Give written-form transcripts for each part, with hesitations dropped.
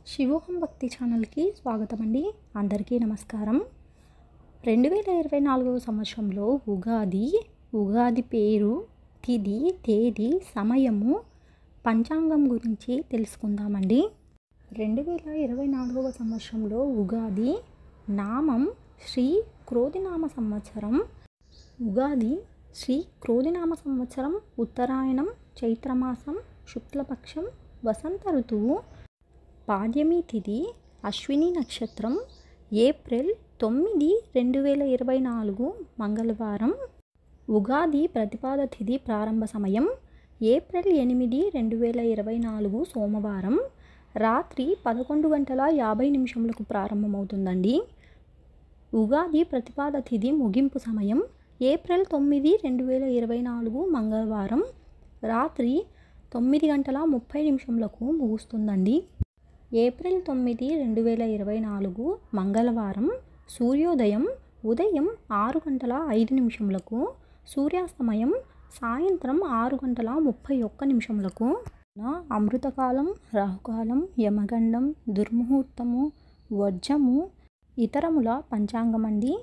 శివోహం భక్తి ఛానల్కి స్వాగతం అండి. అందరికీ నమస్కారం. 2024 సంవత్సరంలో ఉగాది పేరు, తిథి, తేదీ, సమయము, పంచాంగం గురించి తెలుసుకుందామండి. 2024 సంవత్సరంలో ఉగాది నామం శ్రీ క్రోధినామ సంవత్సరం. ఉగాది శ్రీ క్రోధినామ సంవత్సరం, ఉత్తరాయణం, చైత్రమాసం, శుక్లపక్షం, వసంత ఋతువు, పాడ్యమి తిథి, అశ్విని నక్షత్రం, ఏప్రిల్ 9, 2024 మంగళవారం. ఉగాది ప్రతిపాద తిథి ప్రారంభ సమయం ఏప్రిల్ 8, 2024 సోమవారం రాత్రి 11:50 ప్రారంభమవుతుందండి. ఉగాది ప్రతిపాద తిథి ముగింపు సమయం ఏప్రిల్ 9, 2024 మంగళవారం రాత్రి 9:30 ముగుస్తుందండి. ఏప్రిల్ 9, 2024 మంగళవారం సూర్యోదయం ఉదయం 6:05, సూర్యాస్తమయం సాయంత్రం 6:31. అమృతకాలం, రాహుకాలం, యమగండం, దుర్ముహూర్తము, వర్జము, ఇతరముల పంచాంగం అండి.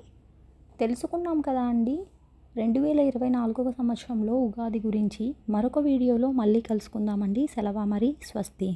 తెలుసుకున్నాం కదా అండి 2024 సంవత్సరంలో ఉగాది గురించి. మరొక వీడియోలో మళ్ళీ కలుసుకుందామండి. సెలవు మరి. స్వస్తి.